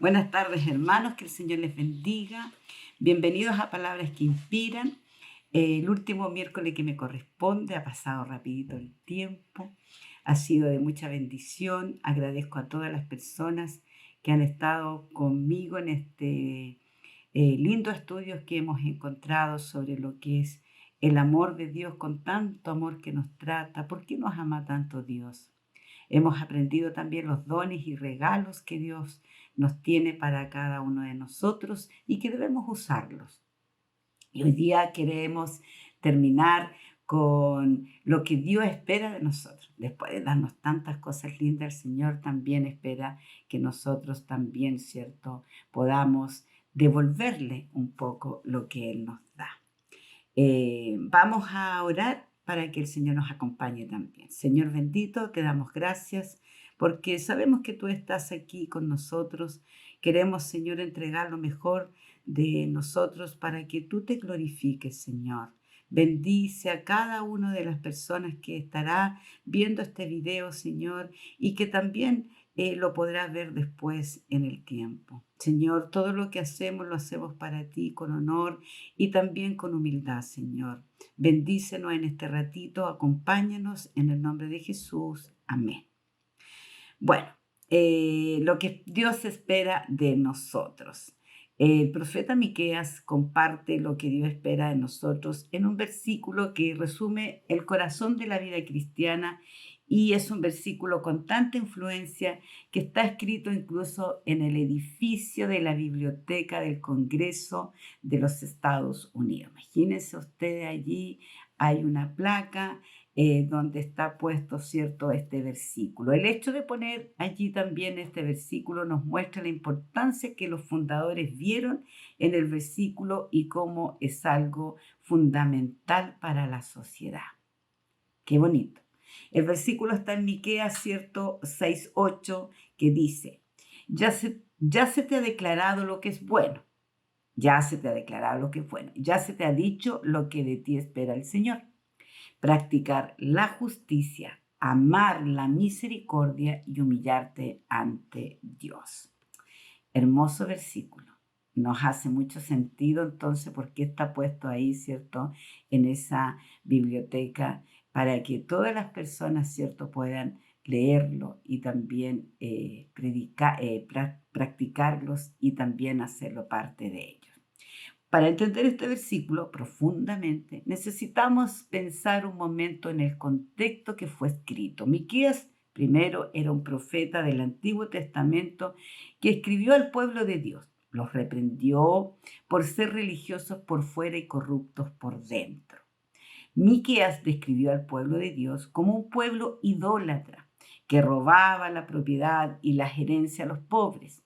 Buenas tardes, hermanos, que el Señor les bendiga. Bienvenidos a Palabras que Inspiran. El último miércoles que me corresponde, ha pasado rapidito el tiempo, ha sido de mucha bendición. Agradezco a todas las personas que han estado conmigo en este lindo estudio que hemos encontrado sobre lo que es el amor de Dios, con tanto amor que nos trata. ¿Por qué nos ama tanto Dios? Hemos aprendido también los dones y regalos que Dios nos tiene para cada uno de nosotros y que debemos usarlos. Y hoy día queremos terminar con lo que Dios espera de nosotros. Después de darnos tantas cosas lindas, el Señor también espera que nosotros también, ¿cierto?, podamos devolverle un poco lo que Él nos da. Vamos a orar para que el Señor nos acompañe también. Señor bendito, te damos gracias porque sabemos que tú estás aquí con nosotros. Queremos, Señor, entregar lo mejor de nosotros para que tú te glorifiques, Señor. Bendice a cada una de las personas que estará viendo este video, Señor, y que también lo podrá ver después en el tiempo. Señor, todo lo que hacemos lo hacemos para ti con honor y también con humildad, Señor. Bendícenos en este ratito, acompáñanos en el nombre de Jesús. Amén. Bueno, lo que Dios espera de nosotros. El profeta Miqueas comparte lo que Dios espera de nosotros en un versículo que resume el corazón de la vida cristiana, y es un versículo con tanta influencia que está escrito incluso en el edificio de la Biblioteca del Congreso de los Estados Unidos. Imagínense ustedes, allí hay una placa donde está puesto, ¿cierto?, este versículo. El hecho de poner allí también este versículo nos muestra la importancia que los fundadores vieron en el versículo y cómo es algo fundamental para la sociedad. Qué bonito. El versículo está en Miqueas, ¿cierto?, 6:8, que dice: ya se te ha declarado lo que es bueno, ya se te ha declarado lo que es bueno, ya se te ha dicho lo que de ti espera el Señor: practicar la justicia, amar la misericordia y humillarte ante Dios. Hermoso versículo. Nos hace mucho sentido entonces por qué está puesto ahí, ¿cierto?, en esa biblioteca, para que todas las personas, ¿cierto?, puedan leerlo y también practicarlos y también hacerlo parte de ellos. Para entender este versículo profundamente, necesitamos pensar un momento en el contexto que fue escrito. Miqueas primero era un profeta del Antiguo Testamento que escribió al pueblo de Dios. Los reprendió por ser religiosos por fuera y corruptos por dentro. Miqueas describió al pueblo de Dios como un pueblo idólatra que robaba la propiedad y la herencia a los pobres,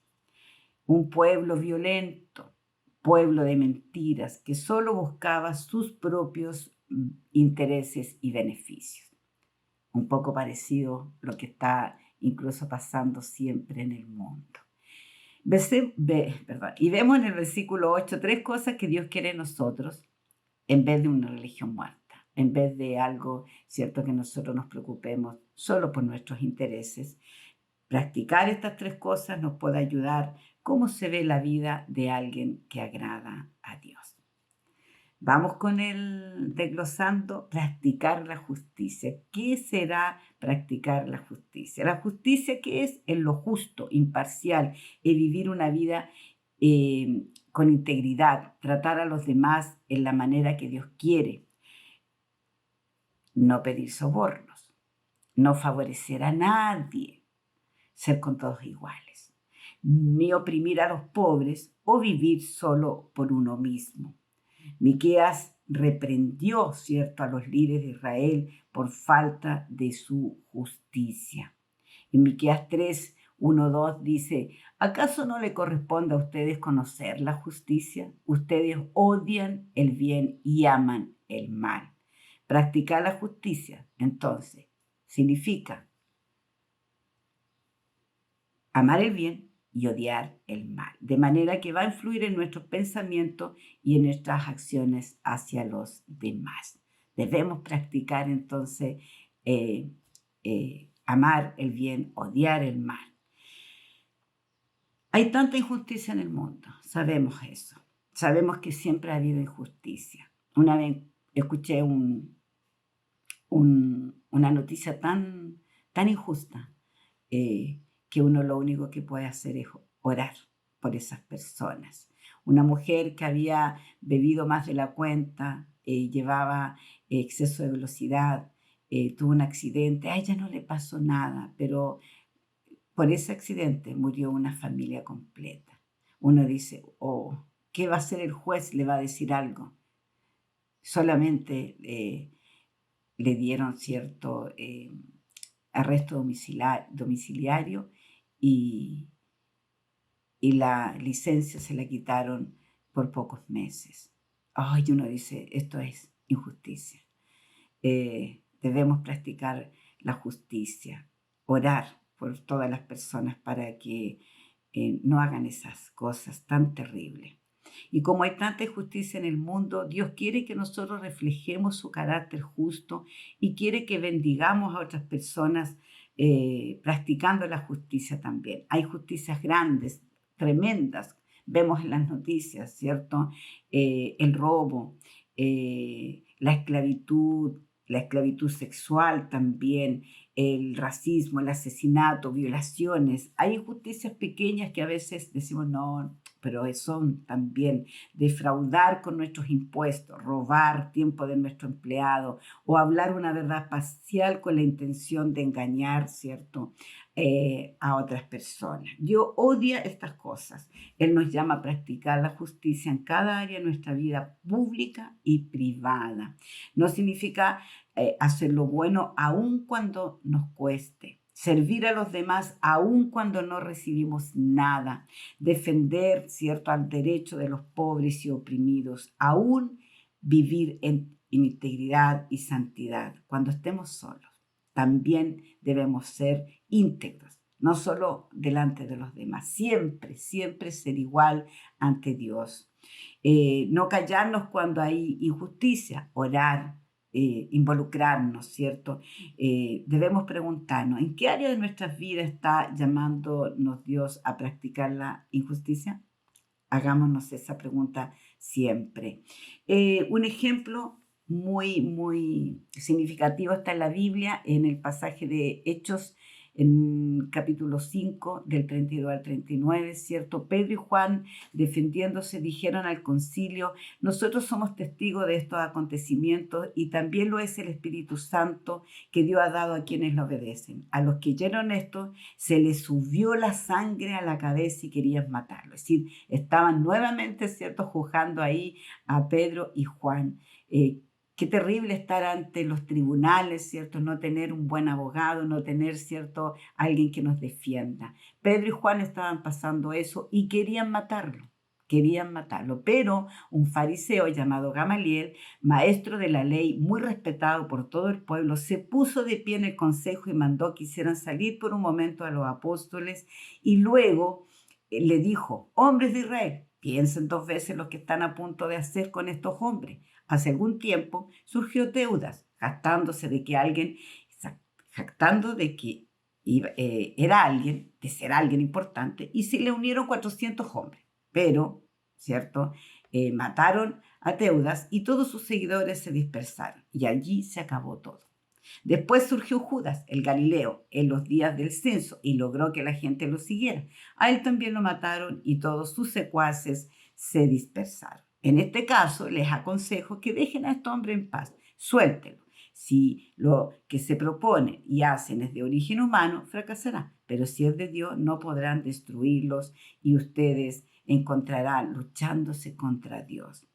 un pueblo violento, pueblo de mentiras, que solo buscaba sus propios intereses y beneficios. Un poco parecido a lo que está incluso pasando siempre en el mundo. Y vemos en el versículo 8 tres cosas que Dios quiere en nosotros en vez de una religión muerta, en vez de algo, ¿cierto?, que nosotros nos preocupemos solo por nuestros intereses. Practicar estas tres cosas nos puede ayudar cómo se ve la vida de alguien que agrada a Dios. Vamos con el desglosando: practicar la justicia. ¿Qué será practicar la justicia? La justicia, ¿qué es? En lo justo, imparcial, es vivir una vida con integridad, tratar a los demás en la manera que Dios quiere, no pedir sobornos, no favorecer a nadie, ser con todos iguales, ni oprimir a los pobres o vivir solo por uno mismo. Miqueas reprendió, ¿cierto?, a los líderes de Israel por falta de su justicia. En Miqueas 3:1-2 dice: ¿acaso no le corresponde a ustedes conocer la justicia? Ustedes odian el bien y aman el mal. Practicar la justicia, entonces, significa amar el bien y odiar el mal, de manera que va a influir en nuestros pensamientos y en nuestras acciones hacia los demás. Debemos practicar entonces amar el bien, odiar el mal. Hay tanta injusticia en el mundo, sabemos eso. Sabemos que siempre ha habido injusticia. Una vez escuché una noticia tan injusta, que uno lo único que puede hacer es orar por esas personas. Una mujer que había bebido más de la cuenta, llevaba exceso de velocidad, tuvo un accidente, a ella no le pasó nada, pero por ese accidente murió una familia completa. Uno dice, oh, ¿qué va a hacer el juez? ¿Le va a decir algo? Solamente le dieron cierto arresto domiciliario y, y la licencia se la quitaron por pocos meses. Ay, uno dice, esto es injusticia. Debemos practicar la justicia, orar por todas las personas para que no hagan esas cosas tan terribles. Y como hay tanta injusticia en el mundo, Dios quiere que nosotros reflejemos su carácter justo y quiere que bendigamos a otras personas practicando la justicia también. Hay justicias grandes, tremendas, vemos en las noticias, ¿cierto? El robo, la esclavitud sexual también, el racismo, el asesinato, violaciones. Hay injusticias pequeñas que a veces decimos, no, pero son también defraudar con nuestros impuestos, robar tiempo de nuestro empleado o hablar una verdad parcial con la intención de engañar, ¿cierto? A otras personas. Dios odia estas cosas. Él nos llama a practicar la justicia en cada área de nuestra vida pública y privada. No significa hacer lo bueno aun cuando nos cueste. Servir a los demás aun cuando no recibimos nada. Defender, ¿cierto?, al derecho de los pobres y oprimidos. Aún vivir en integridad y santidad cuando estemos solos. También debemos ser íntegros, no solo delante de los demás, siempre ser igual ante Dios. No callarnos cuando hay injusticia, orar, involucrarnos, ¿cierto? Debemos preguntarnos, ¿en qué área de nuestras vidas está llamándonos Dios a practicar la injusticia? Hagámonos esa pregunta siempre. Un ejemplo muy significativo está en la Biblia, en el pasaje de Hechos, en capítulo 5, del 32 al 39, ¿cierto? Pedro y Juan, defendiéndose, dijeron al concilio, nosotros somos testigos de estos acontecimientos y también lo es el Espíritu Santo que Dios ha dado a quienes lo obedecen. A los que oyeron esto, se les subió la sangre a la cabeza y querían matarlo. Es decir, estaban nuevamente, ¿cierto?, juzgando ahí a Pedro y Juan. Qué terrible estar ante los tribunales, ¿cierto? No tener un buen abogado, no tener, ¿cierto?, alguien que nos defienda. Pedro y Juan estaban pasando eso y querían matarlo. Querían matarlo, pero un fariseo llamado Gamaliel, maestro de la ley, muy respetado por todo el pueblo, se puso de pie en el consejo y mandó que hicieran salir por un momento a los apóstoles y luego le dijo, hombres de Israel, piensen dos veces lo que están a punto de hacer con estos hombres. Hace algún tiempo surgió Teudas, jactando de que era alguien, de ser alguien importante, y se le unieron 400 hombres. Pero, ¿cierto? Mataron a Teudas y todos sus seguidores se dispersaron. Y allí se acabó todo. Después surgió Judas, el Galileo, en los días del censo y logró que la gente lo siguiera. A él también lo mataron y todos sus secuaces se dispersaron. En este caso, les aconsejo que dejen a este hombre en paz, suéltenlo. Si lo que se propone y hacen es de origen humano, fracasará. Pero si es de Dios, no podrán destruirlos y ustedes encontrarán luchándose contra Dios.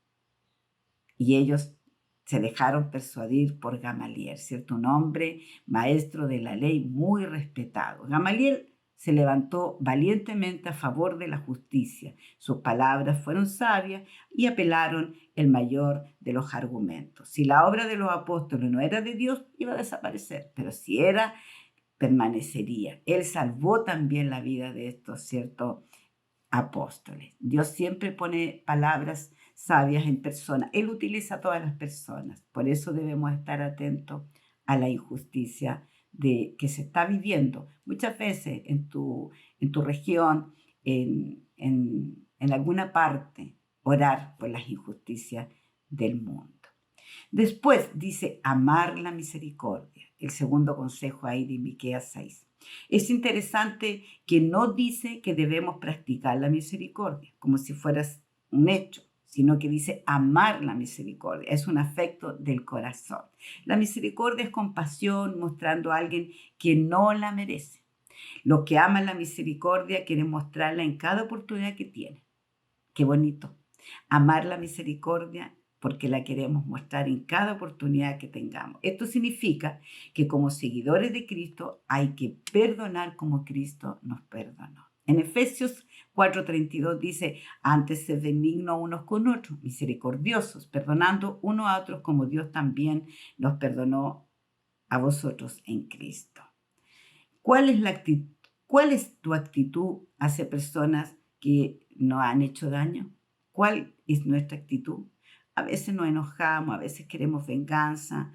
Y ellos se dejaron persuadir por Gamaliel, ¿cierto? Un hombre maestro de la ley muy respetado. Gamaliel se levantó valientemente a favor de la justicia. Sus palabras fueron sabias y apelaron el mayor de los argumentos. Si la obra de los apóstoles no era de Dios, iba a desaparecer, pero si era, permanecería. Él salvó también la vida de estos, ¿cierto?, apóstoles. Dios siempre pone palabras sabias en persona. Él utiliza a todas las personas. Por eso debemos estar atentos a la injusticia que se está viviendo muchas veces en tu región, en alguna parte orar por las injusticias del mundo. Después dice amar la misericordia, el segundo consejo ahí de Miqueas 6. Es interesante que no dice que debemos practicar la misericordia, como si fuera un hecho, sino que dice amar la misericordia. Es un afecto del corazón. La misericordia es compasión mostrando a alguien que no la merece. Los que aman la misericordia quieren mostrarla en cada oportunidad que tienen. Qué bonito. Amar la misericordia porque la queremos mostrar en cada oportunidad que tengamos. Esto significa que como seguidores de Cristo hay que perdonar como Cristo nos perdonó. En Efesios 4:32 dice, antes sed benignos unos con otros, misericordiosos, perdonando unos a otros como Dios también nos perdonó a vosotros en Cristo. ¿Cuál es tu actitud hacia personas que nos han hecho daño? ¿Cuál es nuestra actitud? A veces nos enojamos, a veces queremos venganza,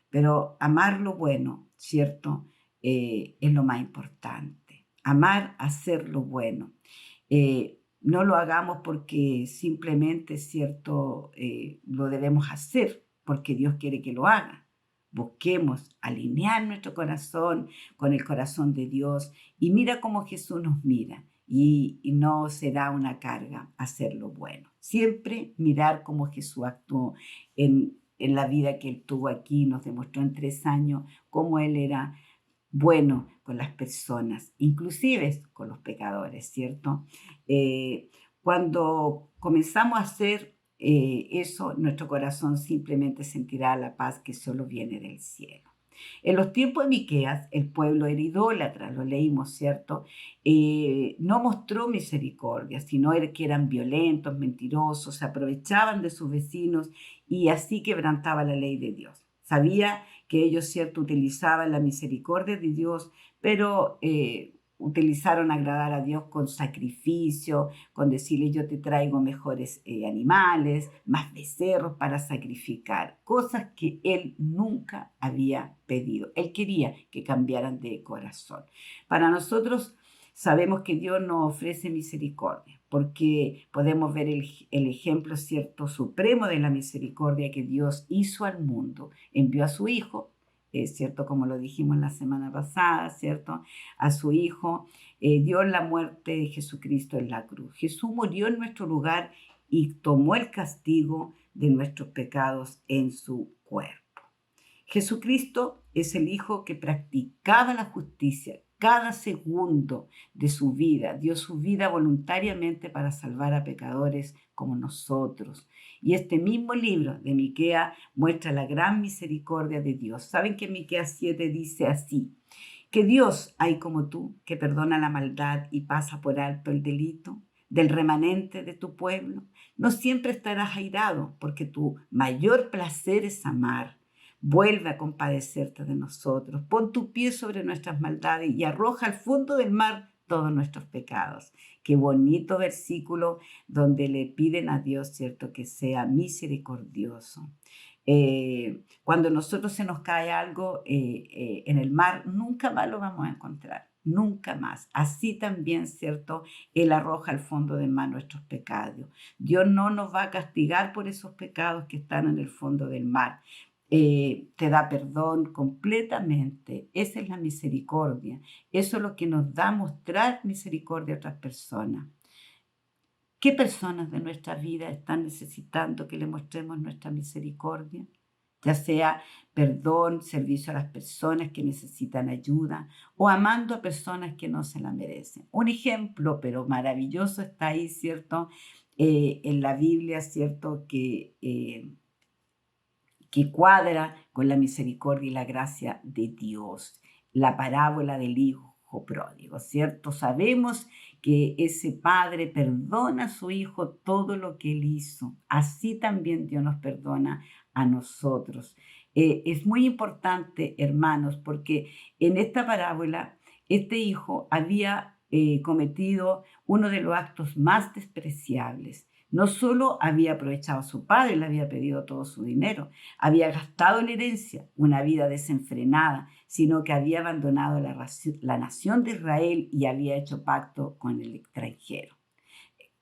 pero amar lo bueno, ¿cierto? Es lo más importante. Amar, hacer lo bueno. No lo hagamos porque simplemente, ¿cierto? Lo debemos hacer porque Dios quiere que lo haga. Busquemos alinear nuestro corazón con el corazón de Dios y mira cómo Jesús nos mira y no será una carga hacer lo bueno. Siempre mirar cómo Jesús actuó en la vida que Él tuvo aquí, nos demostró en 3 años cómo Él era bueno con las personas, inclusive con los pecadores, ¿cierto? Cuando comenzamos a hacer eso, nuestro corazón simplemente sentirá la paz que solo viene del cielo. En los tiempos de Miqueas, el pueblo era idólatra, lo leímos, ¿cierto? No mostró misericordia, sino que eran violentos, mentirosos, se aprovechaban de sus vecinos y así quebrantaba la ley de Dios. Sabía que ellos, ¿cierto?, utilizaban la misericordia de Dios, pero utilizaron agradar a Dios con sacrificio, con decirle yo te traigo mejores animales, más becerros para sacrificar, cosas que Él nunca había pedido. Él quería que cambiaran de corazón. Para nosotros sabemos que Dios nos ofrece misericordia, porque podemos ver el ejemplo, ¿cierto?, supremo de la misericordia que Dios hizo al mundo. Envió a su Hijo, ¿cierto?, como lo dijimos la semana pasada, ¿cierto?, a su Hijo, dio la muerte de Jesucristo en la cruz. Jesús murió en nuestro lugar y tomó el castigo de nuestros pecados en su cuerpo. Jesucristo es el Hijo que practicaba la justicia cada segundo de su vida. Dio su vida voluntariamente para salvar a pecadores como nosotros. Y este mismo libro de Miqueas muestra la gran misericordia de Dios. ¿Saben que Miqueas 7 dice así? Que Dios hay como tú, que perdona la maldad y pasa por alto el delito del remanente de tu pueblo. No siempre estarás airado, porque tu mayor placer es amar. Vuelve a compadecerte de nosotros. Pon tu pie sobre nuestras maldades y arroja al fondo del mar todos nuestros pecados. Qué bonito versículo donde le piden a Dios, ¿cierto?, que sea misericordioso. Cuando nosotros se nos cae algo en el mar, nunca más lo vamos a encontrar, nunca más. Así también, ¿cierto?, Él arroja al fondo del mar nuestros pecados. Dios no nos va a castigar por esos pecados que están en el fondo del mar. Te da perdón completamente. Esa es la misericordia. Eso es lo que nos da mostrar misericordia a otras personas. ¿Qué personas de nuestra vida están necesitando que le mostremos nuestra misericordia? Ya sea perdón, servicio a las personas que necesitan ayuda o amando a personas que no se la merecen. Un ejemplo, pero maravilloso, está ahí, ¿cierto? En la Biblia, ¿cierto?, que cuadra con la misericordia y la gracia de Dios. La parábola del hijo pródigo, ¿cierto? Sabemos que ese padre perdona a su hijo todo lo que él hizo. Así también Dios nos perdona a nosotros. Es muy importante, hermanos, porque en esta parábola este hijo había cometido uno de los actos más despreciables. No solo había aprovechado a su padre, le había pedido todo su dinero, había gastado en herencia, una vida desenfrenada, sino que había abandonado la nación de Israel y había hecho pacto con el extranjero,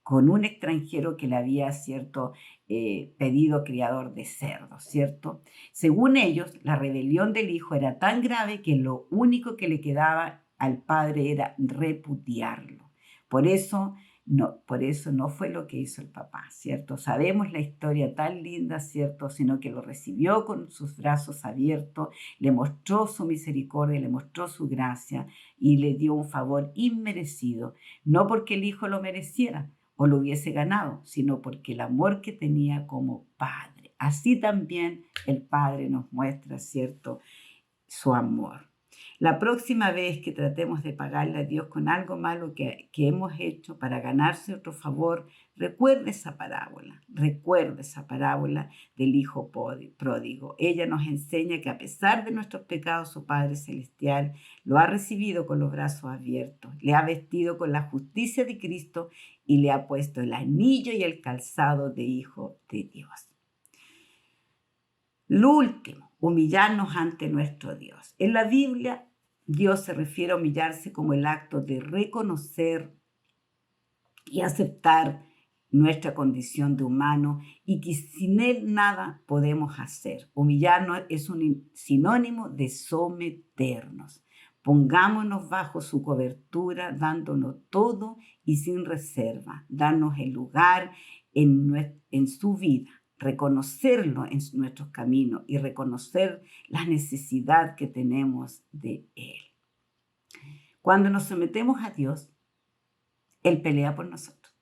con un extranjero que le había, ¿cierto?, pedido criador de cerdos, ¿cierto? Según ellos, la rebelión del hijo era tan grave que lo único que le quedaba al padre era repudiarlo. Por eso no fue lo que hizo el papá, ¿cierto? Sabemos la historia tan linda, ¿cierto? Sino que lo recibió con sus brazos abiertos, le mostró su misericordia, le mostró su gracia y le dio un favor inmerecido, no porque el hijo lo mereciera o lo hubiese ganado, sino porque el amor que tenía como padre. Así también el Padre nos muestra, ¿cierto?, su amor. La próxima vez que tratemos de pagarle a Dios con algo malo que hemos hecho para ganarse otro favor, recuerda esa parábola del hijo pródigo. Ella nos enseña que a pesar de nuestros pecados, su Padre Celestial lo ha recibido con los brazos abiertos, le ha vestido con la justicia de Cristo y le ha puesto el anillo y el calzado de hijo de Dios. Lo último, humillarnos ante nuestro Dios. En la Biblia, Dios se refiere a humillarse como el acto de reconocer y aceptar nuestra condición de humano y que sin Él nada podemos hacer. Humillarnos es un sinónimo de someternos. Pongámonos bajo su cobertura, dándonos todo y sin reserva. Darnos el lugar en su vida. Reconocerlo en nuestros caminos y reconocer la necesidad que tenemos de Él. Cuando nos sometemos a Dios, Él pelea por nosotros.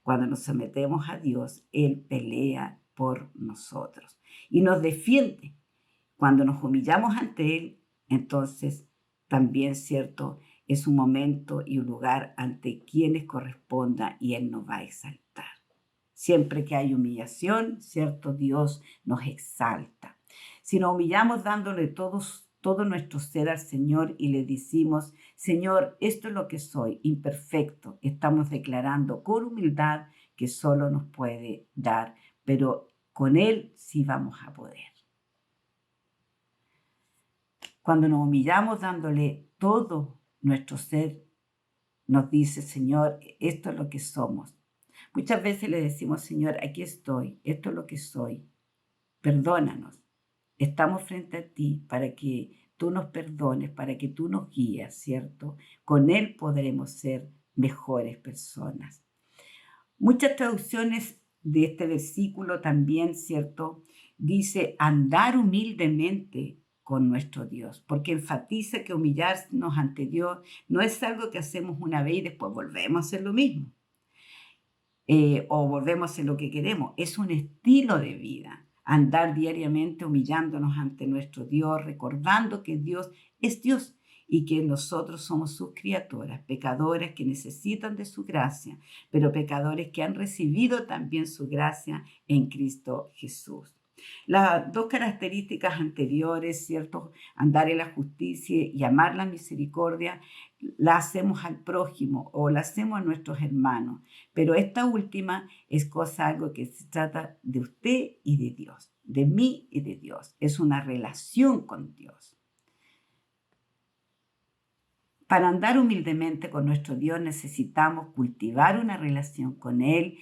Cuando nos sometemos a Dios, Él pelea por nosotros y nos defiende. Cuando nos humillamos ante Él, entonces también, ¿cierto?, es un momento y un lugar ante quienes corresponda y Él nos va a exaltar. Siempre que hay humillación, ¿cierto?, Dios nos exalta. Si nos humillamos dándole todo nuestro ser al Señor y le decimos, Señor, esto es lo que soy, imperfecto, estamos declarando con humildad que solo nos puede dar, pero con Él sí vamos a poder. Cuando nos humillamos dándole todo nuestro ser, nos dice, Señor, esto es lo que somos. Muchas veces le decimos, Señor, aquí estoy, esto es lo que soy, perdónanos. Estamos frente a ti para que tú nos perdones, para que tú nos guíes, ¿cierto? Con Él podremos ser mejores personas. Muchas traducciones de este versículo también, ¿cierto?, dice andar humildemente con nuestro Dios, porque enfatiza que humillarnos ante Dios no es algo que hacemos una vez y después volvemos a hacer lo mismo. O volvemos a hacer lo que queremos. Es un estilo de vida. Andar diariamente humillándonos ante nuestro Dios, recordando que Dios es Dios y que nosotros somos sus criaturas, pecadores que necesitan de su gracia, pero pecadores que han recibido también su gracia en Cristo Jesús. Las dos características anteriores, ¿cierto?, andar en la justicia y amar la misericordia, la hacemos al prójimo o la hacemos a nuestros hermanos. Pero esta última es algo que se trata de usted y de Dios, de mí y de Dios. Es una relación con Dios. Para andar humildemente con nuestro Dios necesitamos cultivar una relación con Él,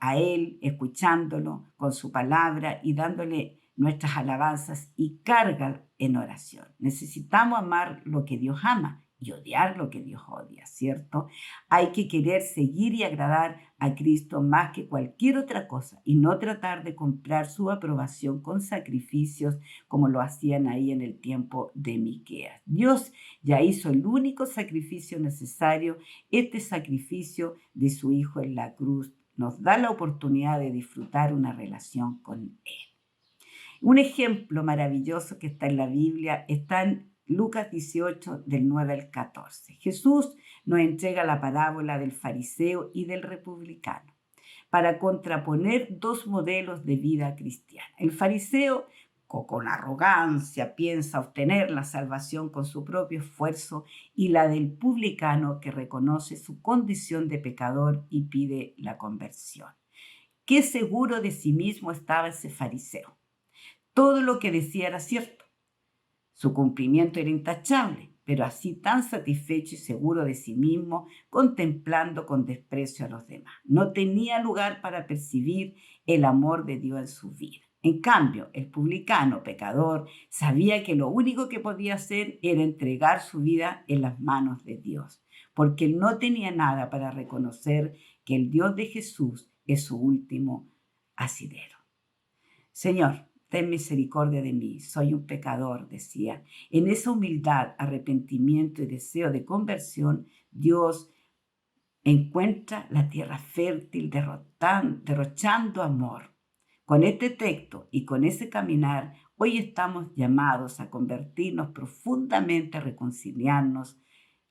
a Él, escuchándolo con su palabra y dándole nuestras alabanzas y carga en oración. Necesitamos amar lo que Dios ama y odiar lo que Dios odia, ¿cierto? Hay que querer seguir y agradar a Cristo más que cualquier otra cosa y no tratar de comprar su aprobación con sacrificios como lo hacían ahí en el tiempo de Miqueas. Dios ya hizo el único sacrificio necesario, este sacrificio de su Hijo en la cruz nos da la oportunidad de disfrutar una relación con Él. Un ejemplo maravilloso que está en la Biblia está en Lucas 18, del 9 al 14. Jesús nos entrega la parábola del fariseo y del republicano para contraponer dos modelos de vida cristiana. El fariseo con arrogancia piensa obtener la salvación con su propio esfuerzo, y la del publicano que reconoce su condición de pecador y pide la conversión. Qué seguro de sí mismo estaba ese fariseo. Todo lo que decía era cierto. Su cumplimiento era intachable, pero así tan satisfecho y seguro de sí mismo, contemplando con desprecio a los demás. No tenía lugar para percibir el amor de Dios en su vida. En cambio, el publicano, pecador, sabía que lo único que podía hacer era entregar su vida en las manos de Dios, porque él no tenía nada para reconocer que el Dios de Jesús es su último asidero. Señor, ten misericordia de mí, soy un pecador, decía. En esa humildad, arrepentimiento y deseo de conversión, Dios encuentra la tierra fértil derrochando amor. Con este texto y con ese caminar, hoy estamos llamados a convertirnos profundamente, a reconciliarnos,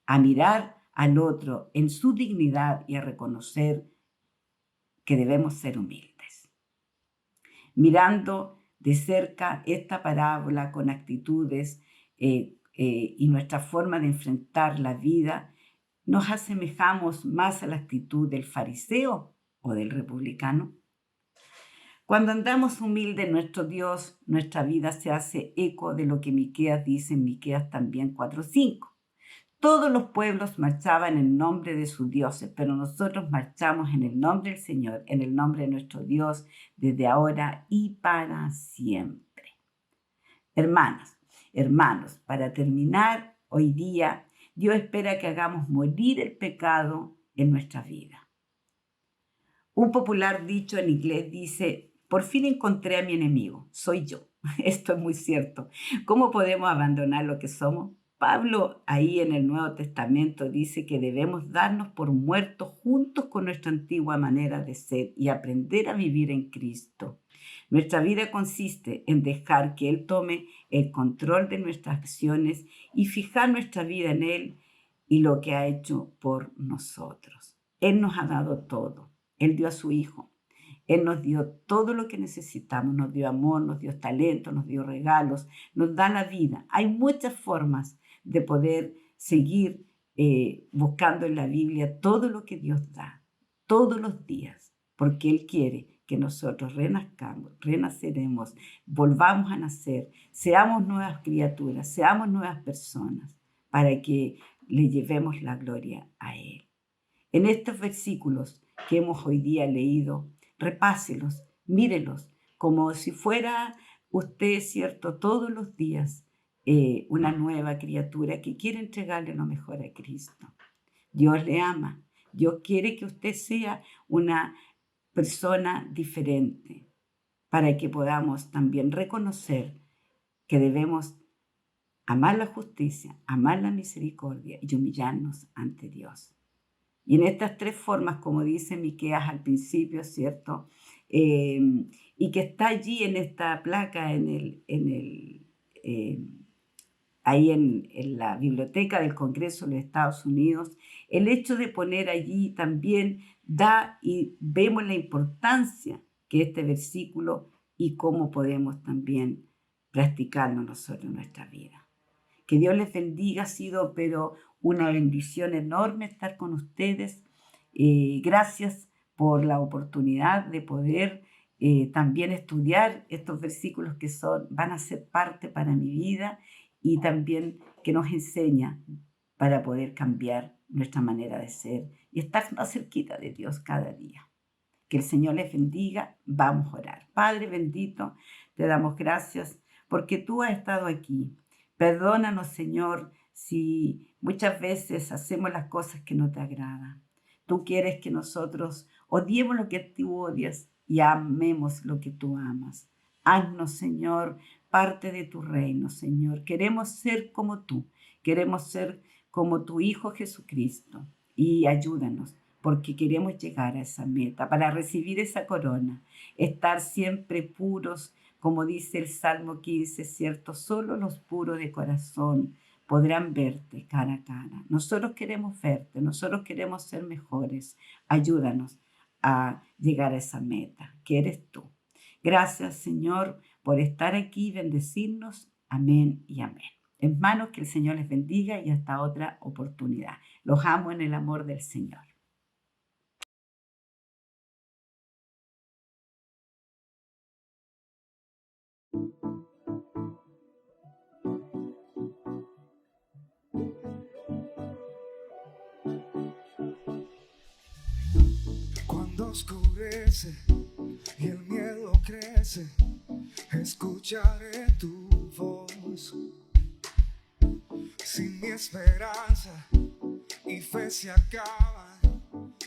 a mirar al otro en su dignidad y a reconocer que debemos ser humildes. Mirando de cerca esta parábola con actitudes y nuestra forma de enfrentar la vida, ¿nos asemejamos más a la actitud del fariseo o del republicano? Cuando andamos humildes en nuestro Dios, nuestra vida se hace eco de lo que Miqueas dice en Miqueas también 4:5. Todos los pueblos marchaban en nombre de sus dioses, pero nosotros marchamos en el nombre del Señor, en el nombre de nuestro Dios, desde ahora y para siempre. Hermanos, para terminar hoy día, Dios espera que hagamos morir el pecado en nuestra vida. Un popular dicho en inglés dice: por fin encontré a mi enemigo, soy yo. Esto es muy cierto. ¿Cómo podemos abandonar lo que somos? Pablo ahí en el Nuevo Testamento dice que debemos darnos por muertos juntos con nuestra antigua manera de ser y aprender a vivir en Cristo. Nuestra vida consiste en dejar que Él tome el control de nuestras acciones y fijar nuestra vida en Él y lo que ha hecho por nosotros. Él nos ha dado todo. Él dio a su Hijo. Él nos dio todo lo que necesitamos. Nos dio amor, nos dio talento, nos dio regalos, nos da la vida. Hay muchas formas de poder seguir buscando en la Biblia todo lo que Dios da, todos los días, porque Él quiere que nosotros renazcamos, renaceremos, volvamos a nacer, seamos nuevas criaturas, seamos nuevas personas, para que le llevemos la gloria a Él. En estos versículos que hemos hoy día leído, repáselos, mírelos, como si fuera usted, ¿cierto?, todos los días una nueva criatura que quiere entregarle lo mejor a Cristo. Dios le ama. Dios quiere que usted sea una persona diferente para que podamos también reconocer que debemos amar la justicia, amar la misericordia y humillarnos ante Dios. Y en estas tres formas, como dice Miqueas al principio, ¿cierto? Y que está allí en esta placa ahí en la biblioteca del Congreso de los Estados Unidos, el hecho de poner allí también da y vemos la importancia que este versículo y cómo podemos también practicarlo nosotros en nuestra vida. Que Dios les bendiga, ha sido pero una bendición enorme estar con ustedes. Gracias por la oportunidad de poder también estudiar estos versículos que van a ser parte para mi vida y también que nos enseña para poder cambiar nuestra manera de ser y estar más cerquita de Dios cada día. Que el Señor les bendiga. Vamos a orar. Padre bendito, te damos gracias porque tú has estado aquí. Perdónanos, Señor, si muchas veces hacemos las cosas que no te agradan. Tú quieres que nosotros odiemos lo que tú odias y amemos lo que tú amas. Haznos, Señor, parte de tu reino, Señor. Queremos ser como tú. Queremos ser como tu Hijo Jesucristo. Y ayúdanos, porque queremos llegar a esa meta, para recibir esa corona, estar siempre puros, como dice el Salmo 15, ¿cierto? Solo los puros de corazón podrán verte cara a cara. Nosotros queremos verte, nosotros queremos ser mejores. Ayúdanos a llegar a esa meta, que eres tú. Gracias, Señor, por estar aquí y bendecirnos. Amén y amén. Hermanos, que el Señor les bendiga y hasta otra oportunidad. Los amo en el amor del Señor. Cuando oscurece y el miedo crece, escucharé tu voz. Si mi esperanza y fe se acaban,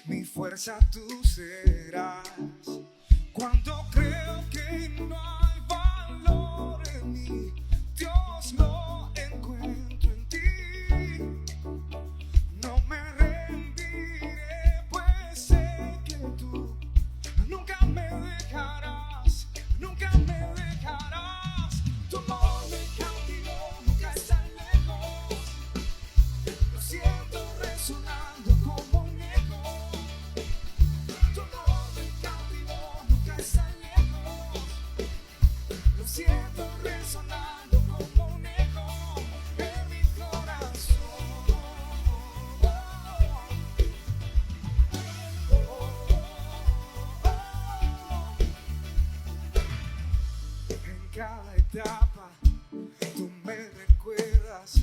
mi fuerza tú serás. Cuando creo que no hay valor en mí, Dios lo encuentro en ti. No me rendiré, pues sé que tú nunca me dejarás, nunca me dejarás. Tu amor me cautivó, nunca está lejos. Lo siento resonando como un eco. Tu amor me cautivó, nunca está lejos. Lo siento resonando como un eco en mi corazón. En cada etapa tú me recuerdas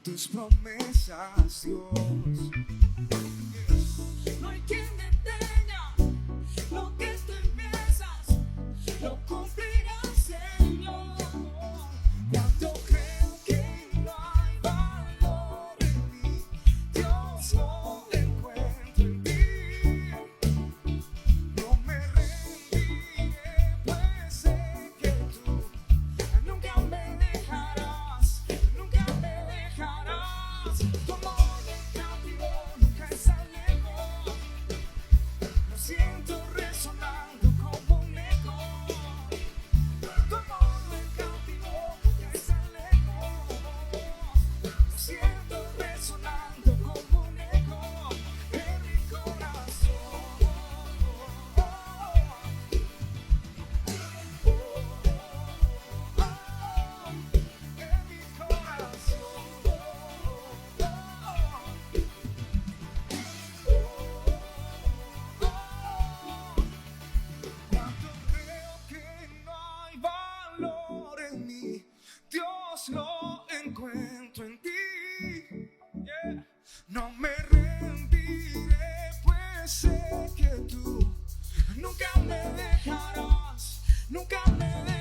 tus promesas, Dios. No hay quien detenga lo que tú empiezas, lo cumplirás, Señor. Cuando creo que no hay valor en mí, Dios lo encuentro en ti. No me rendiré, pues sé que tú nunca me dejarás, nunca me dejarás. Tu amor me cautivó, nunca está lejos. Lo siento resonando como un eco. Tu amor me cautivó, nunca está lejos. Lo siento resonando como un eco en mi corazón. En mi corazón. Cuando creo que no hay valor en mí, Dios lo encuentro en ti. Yeah. No me rendiré, pues sé que tú nunca me dejarás, nunca me dejarás.